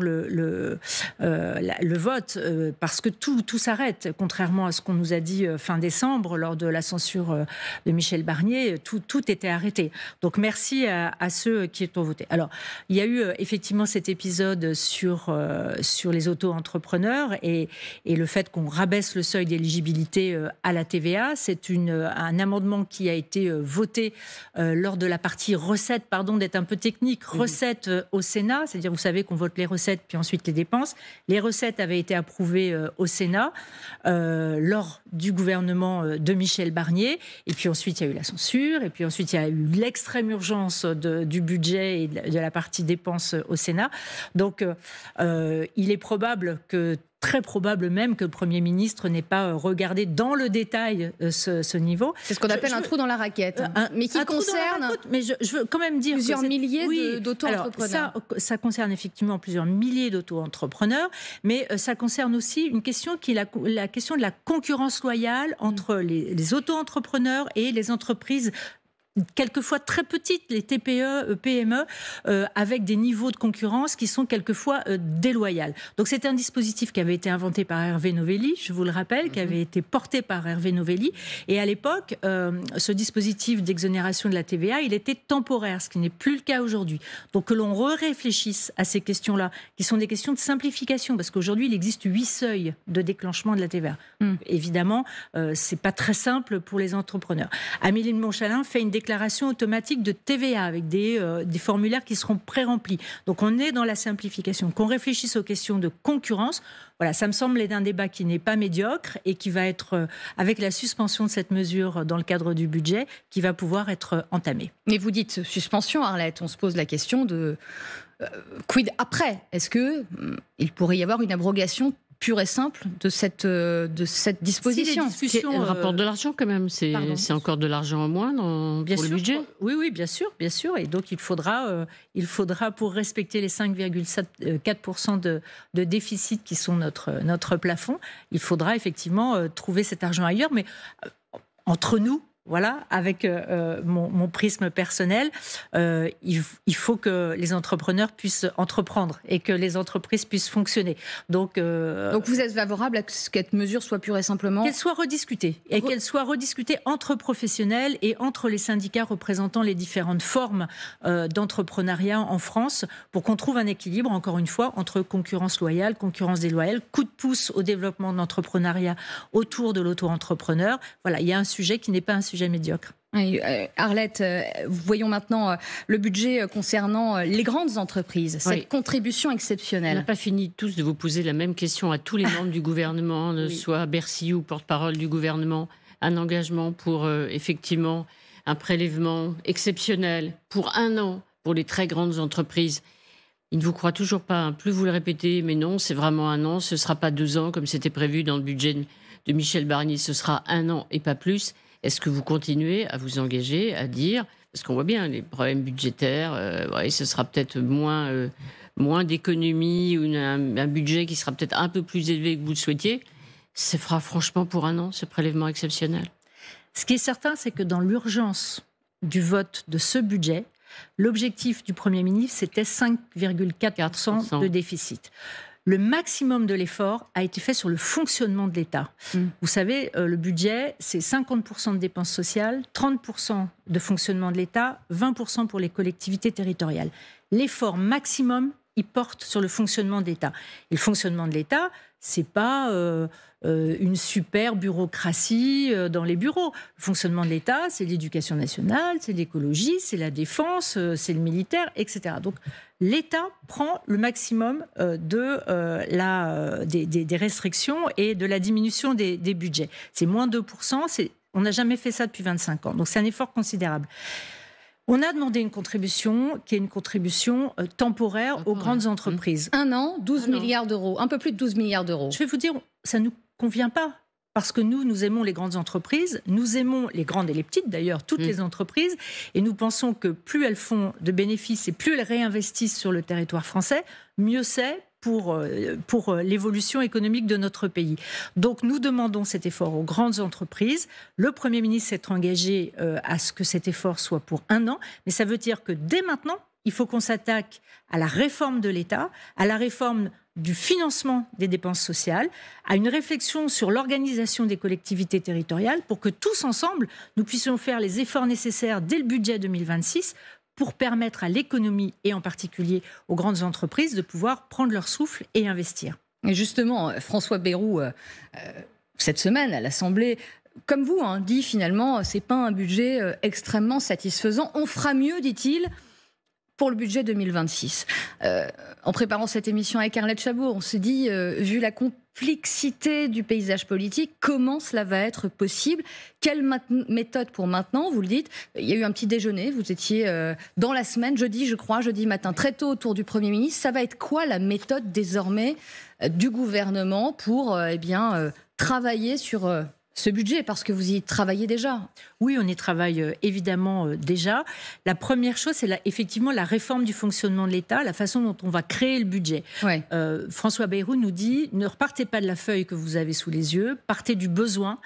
le vote, parce que tout s'arrête, contrairement à ce qu'on nous a dit fin décembre lors de la censure de Michel Barnier. Tout était arrêté. Donc, merci à ceux qui ont voté. Alors, il y a eu effectivement cet épisode sur les auto-entrepreneurs et le fait qu'on rabaisse le seuil d'éligibilité à la TVA. C'est un amendement qui a été voté lors de la partie recettes, pardon d'être un peu technique, recettes au Sénat, c'est-à-dire vous savez qu'on vote les recettes puis ensuite les dépenses. Les recettes avaient été approuvées au Sénat lors du gouvernement de Michel Barnier, et puis ensuite il y a eu la censure, et puis ensuite il y a eu l'extrême urgence du budget et de la partie dépenses au Sénat. Donc il est très probable même que le Premier ministre n'ait pas regardé dans le détail ce niveau. C'est ce qu'on appelle un trou dans la raquette, mais qui concerne mais je veux quand même dire plusieurs milliers d'auto-entrepreneurs. Ça concerne effectivement plusieurs milliers d'auto-entrepreneurs, mais ça concerne aussi une question qui est la question de la concurrence loyale entre les auto-entrepreneurs et les entreprises quelquefois très petites, les TPE, PME, avec des niveaux de concurrence qui sont quelquefois déloyaux. Donc c'est un dispositif qui avait été inventé par Hervé Novelli, je vous le rappelle, qui avait été porté par Hervé Novelli. Et à l'époque, ce dispositif d'exonération de la TVA, il était temporaire, ce qui n'est plus le cas aujourd'hui. Donc que l'on réfléchisse à ces questions-là, qui sont des questions de simplification, parce qu'aujourd'hui, il existe 8 seuils de déclenchement de la TVA. Évidemment, c'est pas très simple pour les entrepreneurs. Amélie de Montchalin fait une déclaration automatique de TVA avec des formulaires qui seront pré-remplis. Donc on est dans la simplification. Qu'on réfléchisse aux questions de concurrence, voilà, ça me semble être un débat qui n'est pas médiocre et qui va être, avec la suspension de cette mesure dans le cadre du budget, qui va pouvoir être entamé. Mais vous dites suspension, Arlette, on se pose la question de quid après? Est-ce qu'il pourrait y avoir une abrogation pure et simple de cette disposition? C'est le rapport de l'argent quand même. C'est encore de l'argent en moins pour le budget. Oui, bien sûr. Et donc il faudra pour respecter les 5,4% de déficit qui sont notre plafond, il faudra effectivement trouver cet argent ailleurs. Mais entre nous, voilà, avec mon prisme personnel, il faut que les entrepreneurs puissent entreprendre et que les entreprises puissent fonctionner. Donc vous êtes favorable à ce que cette mesure soit pure et simplement... Qu'elle soit rediscutée, et qu'elle soit rediscutée entre professionnels et entre les syndicats représentant les différentes formes d'entrepreneuriat en France, pour qu'on trouve un équilibre, encore une fois, entre concurrence loyale, concurrence déloyale, coup de pouce au développement de l'entrepreneuriat autour de l'auto-entrepreneur. Voilà, il y a un sujet qui n'est pas un sujet médiocre. Oui, Arlette, voyons maintenant le budget concernant les grandes entreprises, cette contribution exceptionnelle. On n'a pas fini tous de vous poser la même question à tous les membres du gouvernement, soit Bercy ou porte-parole du gouvernement, un engagement pour effectivement un prélèvement exceptionnel pour 1 an pour les très grandes entreprises. Il ne vous croit toujours pas, hein. Plus vous le répétez, mais non, c'est vraiment 1 an, ce ne sera pas 2 ans comme c'était prévu dans le budget de Michel Barnier, ce sera 1 an et pas plus. Est-ce que vous continuez à vous engager, à dire, parce qu'on voit bien les problèmes budgétaires, ce sera peut-être moins d'économies, ou un budget qui sera peut-être un peu plus élevé que vous le souhaitiez. Ça fera franchement pour 1 an, ce prélèvement exceptionnel. Ce qui est certain, c'est que dans l'urgence du vote de ce budget, l'objectif du Premier ministre, c'était 5,4% de déficit. Le maximum de l'effort a été fait sur le fonctionnement de l'État. Vous savez, le budget, c'est 50% de dépenses sociales, 30% de fonctionnement de l'État, 20% pour les collectivités territoriales. L'effort maximum, il porte sur le fonctionnement de l'État. Et le fonctionnement de l'État, c'est pas une super bureaucratie dans les bureaux. Le fonctionnement de l'État, c'est l'éducation nationale, c'est l'écologie, c'est la défense, c'est le militaire, etc. Donc l'État prend le maximum des restrictions et de la diminution des budgets. C'est moins 2%, on n'a jamais fait ça depuis 25 ans. Donc c'est un effort considérable. On a demandé une contribution qui est une contribution temporaire aux grandes entreprises. 1 an, 12 milliards d'euros, un peu plus de 12 milliards d'euros. Je vais vous dire, ça ne nous convient pas. Parce que nous aimons les grandes entreprises, nous aimons les grandes et les petites d'ailleurs, toutes les entreprises, et nous pensons que plus elles font de bénéfices et plus elles réinvestissent sur le territoire français, mieux c'est pour l'évolution économique de notre pays. Donc nous demandons cet effort aux grandes entreprises. Le Premier ministre s'est engagé à ce que cet effort soit pour 1 an, mais ça veut dire que dès maintenant, il faut qu'on s'attaque à la réforme de l'État, à la réforme du financement des dépenses sociales, à une réflexion sur l'organisation des collectivités territoriales pour que tous ensemble, nous puissions faire les efforts nécessaires dès le budget 2026 pour permettre à l'économie et en particulier aux grandes entreprises de pouvoir prendre leur souffle et investir. Et justement, François Bayrou, cette semaine à l'Assemblée, comme vous, dit finalement, c'est pas un budget extrêmement satisfaisant. On fera mieux, dit-il, pour le budget 2026. En préparant cette émission avec Arlette Chabot, on s'est dit, vu la complexité du paysage politique, comment cela va être possible? Quelle méthode pour maintenant? Vous le dites, il y a eu un petit déjeuner, vous étiez dans la semaine, jeudi matin, très tôt autour du Premier ministre. Ça va être quoi la méthode désormais du gouvernement pour travailler sur ce budget, parce que vous y travaillez déjà? Oui, on y travaille évidemment déjà. La première chose, c'est effectivement la réforme du fonctionnement de l'État, la façon dont on va créer le budget. Ouais. François Bayrou nous dit, ne repartez pas de la feuille que vous avez sous les yeux, partez du besoin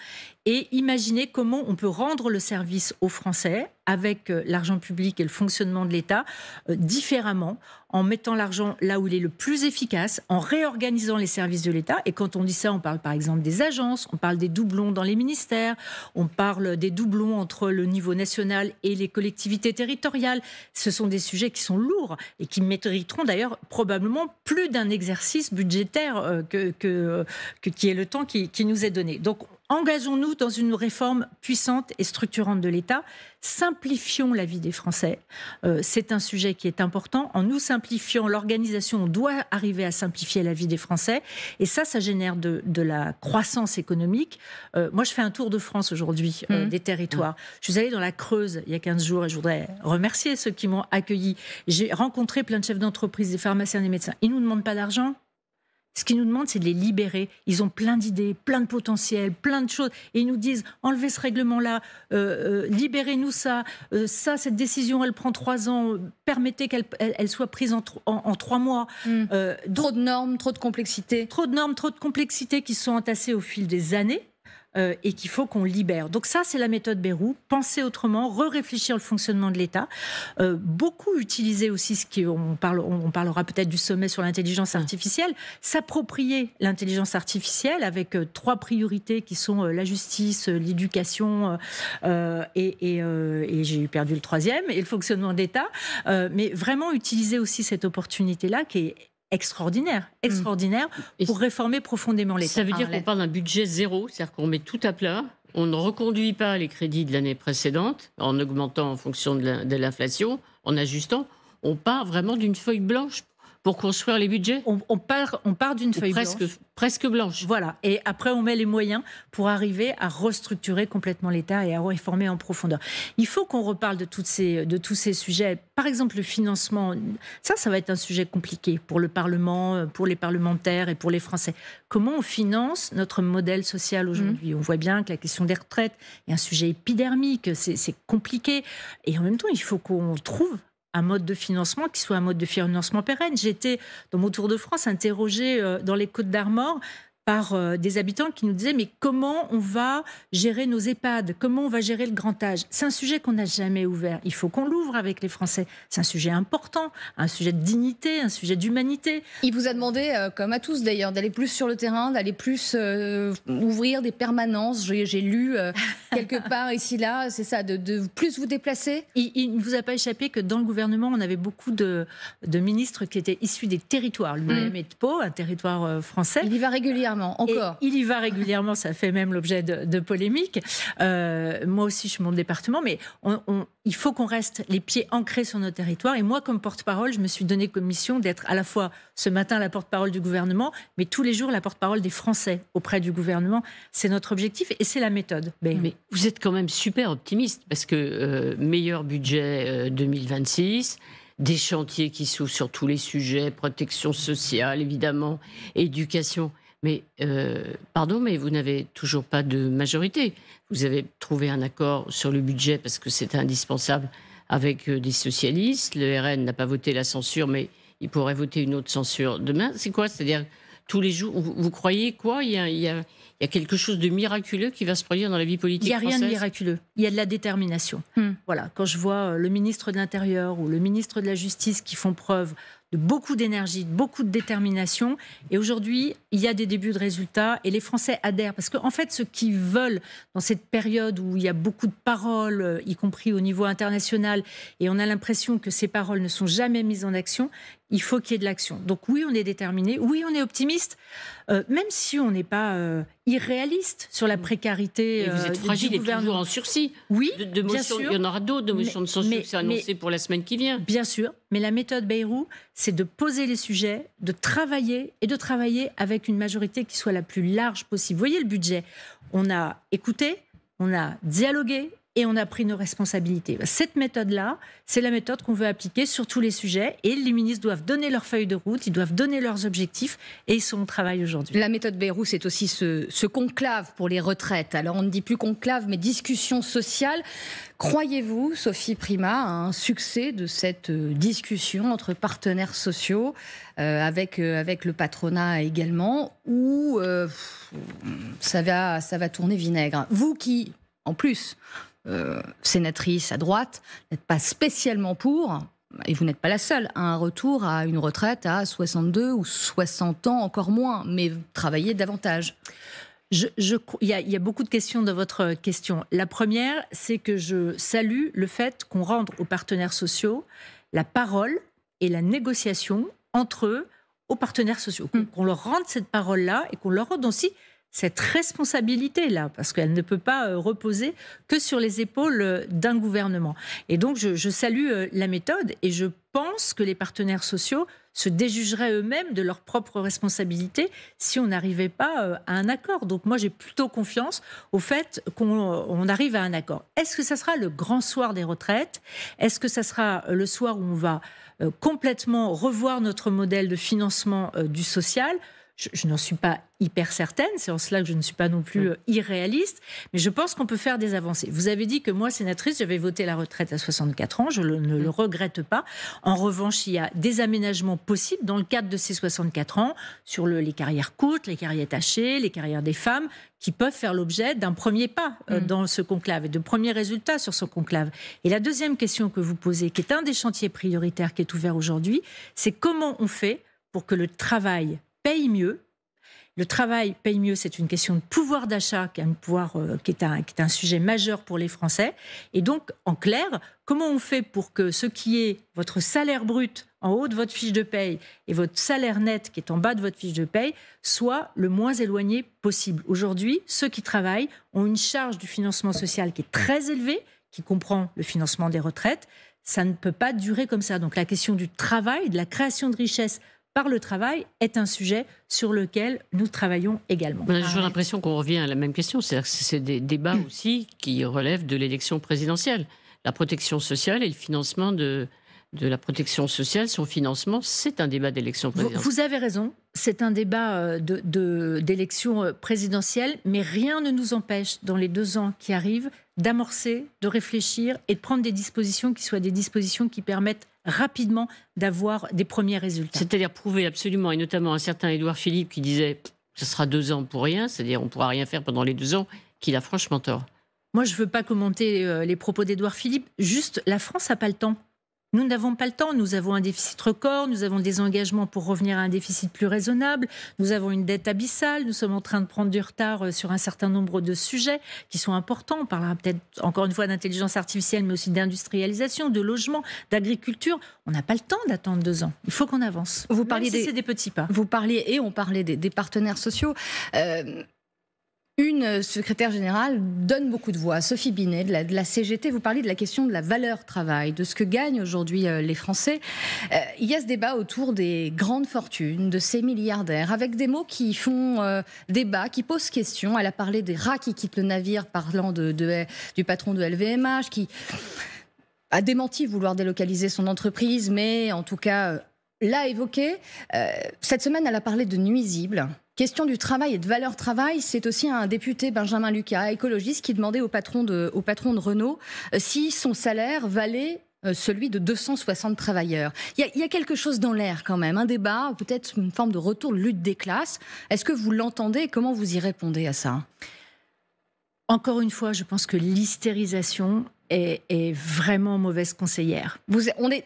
et imaginez comment on peut rendre le service aux Français avec l'argent public et le fonctionnement de l'État différemment, en mettant l'argent là où il est le plus efficace, en réorganisant les services de l'État. Et quand on dit ça, on parle par exemple des agences, on parle des doublons dans les ministères, on parle des doublons entre le niveau national et les collectivités territoriales. Ce sont des sujets qui sont lourds et qui mériteront d'ailleurs probablement plus d'un exercice budgétaire qui est le temps qui nous est donné. Donc, engageons-nous dans une réforme puissante et structurante de l'État. Simplifions la vie des Français. C'est un sujet qui est important. En nous simplifiant l'organisation, on doit arriver à simplifier la vie des Français. Et ça génère de la croissance économique. Moi, je fais un tour de France aujourd'hui des territoires. Je suis allée dans la Creuse il y a 15 jours et je voudrais remercier ceux qui m'ont accueilli. J'ai rencontré plein de chefs d'entreprise, des pharmaciens, des médecins. Ils ne nous demandent pas d'argent. Ce qu'ils nous demandent, c'est de les libérer. Ils ont plein d'idées, plein de potentiel, plein de choses. Et ils nous disent, enlevez ce règlement-là, libérez-nous ça. Cette décision, elle prend 3 ans. Permettez qu'elle soit prise en 3 mois. Trop de normes, trop de complexité. Trop de normes, trop de complexité qui se sont entassées au fil des années. et qu'il faut qu'on libère. Donc ça, c'est la méthode Bayrou, penser autrement, réfléchir le fonctionnement de l'État. Beaucoup utiliser aussi on parlera peut-être du sommet sur l'intelligence artificielle, s'approprier l'intelligence artificielle avec 3 priorités qui sont la justice, l'éducation et j'ai perdu le 3e, et le fonctionnement de l'État. Mais vraiment utiliser aussi cette opportunité-là qui est extraordinaire pour réformer profondément l'État. Ça veut dire qu'on parle d'un budget zéro, c'est-à-dire qu'on met tout à plat, on ne reconduit pas les crédits de l'année précédente en augmentant en fonction de l'inflation, en ajustant. On part vraiment d'une feuille blanche pour construire les budgets. On part d'une feuille blanche. Presque blanche. Voilà. Et après, on met les moyens pour arriver à restructurer complètement l'État et à réformer en profondeur. Il faut qu'on reparle de tous ces sujets. Par exemple, le financement. Ça va être un sujet compliqué pour le Parlement, pour les parlementaires et pour les Français. Comment on finance notre modèle social aujourd'hui ? On voit bien que la question des retraites est un sujet épidermique. C'est compliqué. Et en même temps, il faut qu'on trouve un mode de financement qui soit un mode de financement pérenne. J'étais, dans mon tour de France, interrogée dans les Côtes-d'Armor par des habitants qui nous disaient « Mais comment on va gérer nos EHPAD ? Comment on va gérer le grand âge ?» C'est un sujet qu'on n'a jamais ouvert. Il faut qu'on l'ouvre avec les Français. C'est un sujet important, un sujet de dignité, un sujet d'humanité. Il vous a demandé, comme à tous d'ailleurs, d'aller plus sur le terrain, d'aller plus ouvrir des permanences. J'ai lu quelque part ici, là, c'est ça, de plus vous déplacer. Il ne vous a pas échappé que dans le gouvernement, on avait beaucoup de ministres qui étaient issus des territoires. Lui-même est de Pau, un territoire français. Il y va régulièrement. Encore. Et il y va régulièrement, ça fait même l'objet de polémiques. Moi aussi, je suis mon département, mais il faut qu'on reste les pieds ancrés sur nos territoires. Et moi, comme porte-parole, je me suis donné comme mission d'être à la fois ce matin la porte-parole du gouvernement, mais tous les jours la porte-parole des Français auprès du gouvernement. C'est notre objectif et c'est la méthode. Mais vous êtes quand même super optimiste parce que meilleur budget 2026. Des chantiers qui s'ouvrent sur tous les sujets, protection sociale, évidemment, éducation. Mais, pardon, mais vous n'avez toujours pas de majorité. Vous avez trouvé un accord sur le budget parce que c'était indispensable avec des socialistes. Le RN n'a pas voté la censure, mais il pourrait voter une autre censure demain. C'est quoi ? C'est-à-dire, tous les jours, vous croyez quoi ? Il y a quelque chose de miraculeux qui va se produire dans la vie politique française ? Il n'y a rien de miraculeux. Il y a de la détermination. Voilà. Quand je vois le ministre de l'Intérieur ou le ministre de la Justice qui font preuve de beaucoup d'énergie, de beaucoup de détermination. Et aujourd'hui, il y a des débuts de résultats et les Français adhèrent. Parce qu'en fait, ce qu'ils veulent dans cette période où il y a beaucoup de paroles, y compris au niveau international, et on a l'impression que ces paroles ne sont jamais mises en action, il faut qu'il y ait de l'action. Donc oui, on est déterminé, oui, on est optimiste, même si on n'est pas irréaliste sur la précarité. Et vous êtes fragile et toujours en sursis. Oui, bien sûr. Il y en aura d'autres de motions de censure qui sont annoncées pour la semaine qui vient. Bien sûr, mais la méthode Bayrou, c'est de poser les sujets, de travailler avec une majorité qui soit la plus large possible. Vous voyez le budget, on a écouté, on a dialogué, et on a pris nos responsabilités. Cette méthode-là, c'est la méthode qu'on veut appliquer sur tous les sujets. Et les ministres doivent donner leur feuille de route, ils doivent donner leurs objectifs. Et ils sont au travail aujourd'hui. La méthode Bayrou, c'est aussi ce conclave pour les retraites. Alors, on ne dit plus conclave, mais discussion sociale. Croyez-vous, Sophie Primas, à un succès de cette discussion entre partenaires sociaux, avec le patronat également, ou ça va tourner vinaigre ? Vous qui, en plus... sénatrice à droite, n'êtes pas spécialement pour, et vous n'êtes pas la seule, un retour à une retraite à 62 ou 60 ans, encore moins, mais travailler davantage. Il y a beaucoup de questions dans votre question. La première, c'est que je salue le fait qu'on rende aux partenaires sociaux la parole et la négociation entre eux, aux partenaires sociaux. Qu'on leur rende cette parole-là et qu'on leur rende aussi cette responsabilité-là, parce qu'elle ne peut pas reposer que sur les épaules d'un gouvernement. Et donc, je salue la méthode et je pense que les partenaires sociaux se déjugeraient eux-mêmes de leurs propres responsabilités si on n'arrivait pas à un accord. Donc moi, j'ai plutôt confiance au fait qu'on arrive à un accord. Est-ce que ça sera le grand soir des retraites ? Est-ce que ça sera le soir où on va complètement revoir notre modèle de financement du social ? Je n'en suis pas hyper certaine, c'est en cela que je ne suis pas non plus irréaliste, mais je pense qu'on peut faire des avancées. Vous avez dit que moi, sénatrice, j'avais voté la retraite à 64 ans, je ne le regrette pas. En revanche, il y a des aménagements possibles dans le cadre de ces 64 ans sur les carrières courtes, les carrières tachées, les carrières des femmes, qui peuvent faire l'objet d'un premier pas dans ce conclave et de premiers résultats sur ce conclave. Et la deuxième question que vous posez, qui est un des chantiers prioritaires qui est ouvert aujourd'hui, c'est comment on fait pour que le travail paye mieux. Le travail paye mieux, c'est une question de pouvoir d'achat qui est un sujet majeur pour les Français. Et donc, en clair, comment on fait pour que ce qui est votre salaire brut en haut de votre fiche de paye et votre salaire net qui est en bas de votre fiche de paye soit le moins éloigné possible. Aujourd'hui, ceux qui travaillent ont une charge du financement social qui est très élevée, qui comprend le financement des retraites. Ça ne peut pas durer comme ça. Donc la question du travail, de la création de richesse par le travail est un sujet sur lequel nous travaillons également. J'ai l'impression qu'on revient à la même question. C'est-à-dire que c'est des débats aussi qui relèvent de l'élection présidentielle. La protection sociale et le financement de la protection sociale, son financement, c'est un débat d'élection présidentielle. Vous avez raison, c'est un débat d'élection présidentielle, mais rien ne nous empêche, dans les 2 ans qui arrivent, d'amorcer, de réfléchir et de prendre des dispositions qui soient des dispositions qui permettent rapidement d'avoir des premiers résultats. C'est-à-dire prouver absolument, et notamment un certain Édouard Philippe qui disait « ce sera 2 ans pour rien », c'est-à-dire on ne pourra rien faire pendant les 2 ans, qu'il a franchement tort. Moi, je ne veux pas commenter les propos d'Édouard Philippe, juste la France n'a pas le temps. Nous n'avons pas le temps, nous avons un déficit record, nous avons des engagements pour revenir à un déficit plus raisonnable, nous avons une dette abyssale, nous sommes en train de prendre du retard sur un certain nombre de sujets qui sont importants. On parlera peut-être encore une fois d'intelligence artificielle, mais aussi d'industrialisation, de logement, d'agriculture. On n'a pas le temps d'attendre 2 ans, il faut qu'on avance. Vous parliez c'est des petits pas. Vous parliez, et on parlait des partenaires sociaux. Une secrétaire générale donne beaucoup de voix, Sophie Binet de la CGT. Vous parlez de la question de la valeur travail, de ce que gagnent aujourd'hui les Français. Il y a ce débat autour des grandes fortunes, de ces milliardaires, avec des mots qui font débat, qui posent question. Elle a parlé des rats qui quittent le navire, parlant du patron de LVMH, qui a démenti vouloir délocaliser son entreprise, mais en tout cas l'a évoqué. Cette semaine, elle a parlé de nuisibles. Question du travail et de valeur travail, c'est aussi un député, Benjamin Lucas, écologiste, qui demandait au patron de Renault si son salaire valait celui de 260 travailleurs. Il y a quelque chose dans l'air quand même, un débat, peut-être une forme de retour de lutte des classes. Est-ce que vous l'entendez et comment vous y répondez à ça ? Encore une fois, je pense que l'hystérisation est vraiment mauvaise conseillère.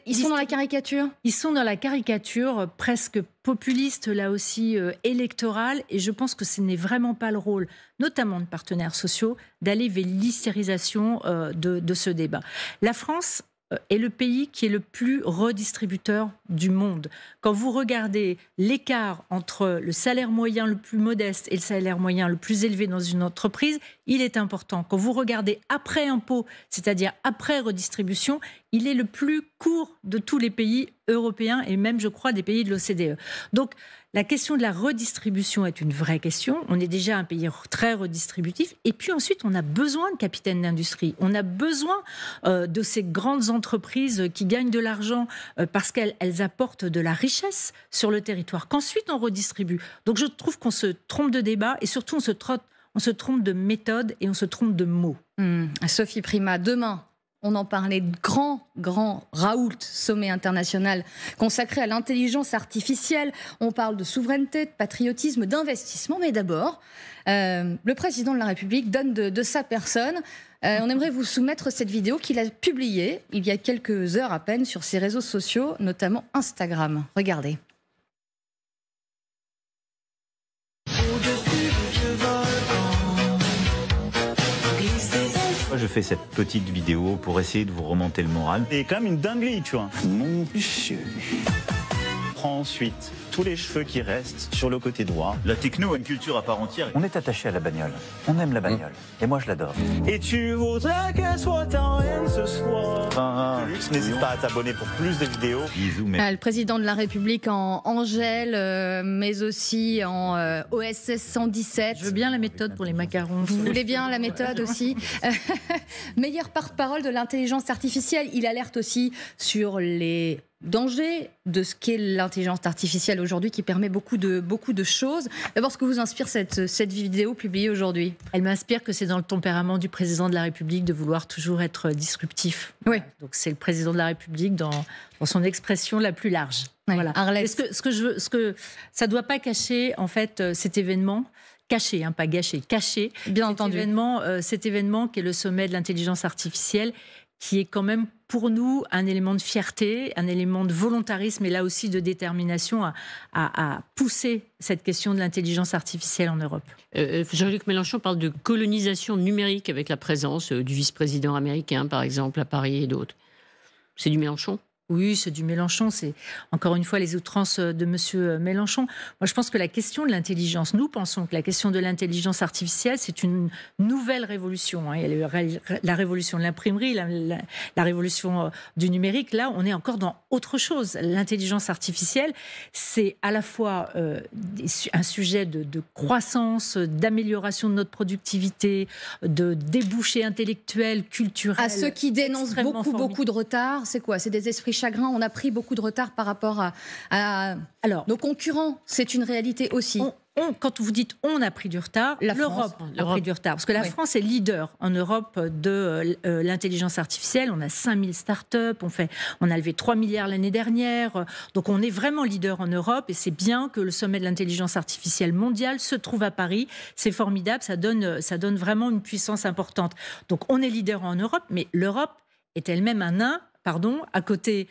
Ils sont dans la caricature ? Ils sont dans la caricature presque populiste, là aussi électorale, et je pense que ce n'est vraiment pas le rôle, notamment de partenaires sociaux, d'aller vers l'hystérisation de ce débat. La France est le pays qui est le plus redistributeur du monde. Quand vous regardez l'écart entre le salaire moyen le plus modeste et le salaire moyen le plus élevé dans une entreprise, il est important. Quand vous regardez après impôt, c'est-à-dire après redistribution, il est le plus court de tous les pays européens et même, je crois, des pays de l'OCDE. Donc, la question de la redistribution est une vraie question. On est déjà un pays très redistributif. Et puis ensuite, on a besoin de capitaines d'industrie. On a besoin de ces grandes entreprises qui gagnent de l'argent parce qu'elles apportent de la richesse sur le territoire, qu'ensuite on redistribue. Donc je trouve qu'on se trompe de débat et surtout on se trompe de méthode et on se trompe de mots. Sophie Primas, demain, on en parlait, grand Raoult, sommet international consacré à l'intelligence artificielle. On parle de souveraineté, de patriotisme, d'investissement. Mais d'abord, le président de la République donne de sa personne. On aimerait vous soumettre cette vidéo qu'il a publiée il y a quelques heures à peine sur ses réseaux sociaux, notamment Instagram. Regardez. Je fais cette petite vidéo pour essayer de vous remonter le moral. C'est quand même une dinguerie, tu vois. Mon monsieur. Prends ensuite tous les cheveux qui restent sur le côté droit. La techno a une culture à part entière. On est attaché à la bagnole. On aime la bagnole. Et moi, je l'adore. Et tu voudrais qu'elle soit en haine ce soir. N'hésite pas à t'abonner pour plus de vidéos. Bisous, mais... Le président de la République en Angèle, mais aussi en OSS 117. Je veux bien la méthode pour les macarons. Vous voulez bien la méthode aussi. Meilleur porte-parole de l'intelligence artificielle. Il alerte aussi sur les danger de ce qu'est l'intelligence artificielle aujourd'hui, qui permet beaucoup de choses. D'abord, ce que vous inspire cette vidéo publiée aujourd'hui? Elle m'inspire que c'est dans le tempérament du président de la République de vouloir toujours être disruptif. Oui. Donc c'est le président de la République dans son expression la plus large. Oui. Voilà. Arlette. Ça ne doit pas cacher en fait cet événement. Caché, hein, pas gâché, caché. Bien entendu. Cet événement qui est le sommet de l'intelligence artificielle, qui est quand même pour nous un élément de fierté, un élément de volontarisme et là aussi de détermination à pousser cette question de l'intelligence artificielle en Europe. Jean-Luc Mélenchon parle de colonisation numérique avec la présence du vice-président américain, par exemple, à Paris et d'autres. C'est du Mélenchon ? Oui, c'est du Mélenchon. C'est encore une fois les outrances de M. Mélenchon. Moi, je pense que la question de l'intelligence, nous pensons que la question de l'intelligence artificielle, c'est une nouvelle révolution. Il y a la révolution de l'imprimerie, la révolution du numérique. Là, on est encore dans autre chose. L'intelligence artificielle, c'est à la fois un sujet de croissance, d'amélioration de notre productivité, de débouchés intellectuels, culturels. À ceux qui dénoncent beaucoup de retard, c'est quoi? C'est des esprits chagrins. On a pris beaucoup de retard par rapport à nos concurrents. C'est une réalité aussi. Quand vous dites on a pris du retard, l'Europe a pris du retard. Parce que la France est leader en Europe de l'intelligence artificielle. On a 5000 startups, on a levé 3 milliards l'année dernière. Donc on est vraiment leader en Europe et c'est bien que le sommet de l'intelligence artificielle mondiale se trouve à Paris. C'est formidable, ça donne vraiment une puissance importante. Donc on est leader en Europe, mais l'Europe est elle-même un nain à côté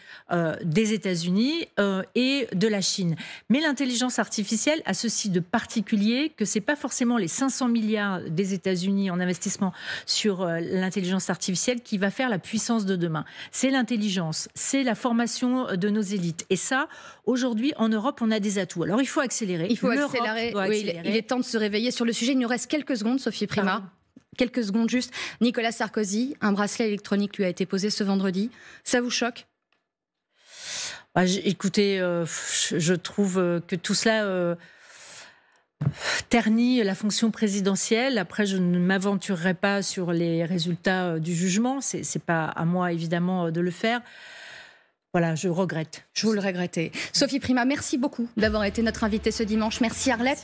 des États-Unis et de la Chine. Mais l'intelligence artificielle a ceci de particulier que ce n'est pas forcément les 500 milliards des États-Unis en investissement sur l'intelligence artificielle qui va faire la puissance de demain. C'est l'intelligence, c'est la formation de nos élites. Et ça, aujourd'hui, en Europe, on a des atouts. Alors, il faut accélérer. Il faut accélérer. Il est temps de se réveiller sur le sujet. Il nous reste quelques secondes, Sophie Primas. Quelques secondes juste. Nicolas Sarkozy, un bracelet électronique lui a été posé ce vendredi. Ça vous choque? Écoutez, je trouve que tout cela ternit la fonction présidentielle. Après, je ne m'aventurerai pas sur les résultats du jugement. C'est pas à moi, évidemment, de le faire. Voilà, je regrette. Je vous le regrettez. Sophie Primas, merci beaucoup d'avoir été notre invitée ce dimanche. Merci Arlette.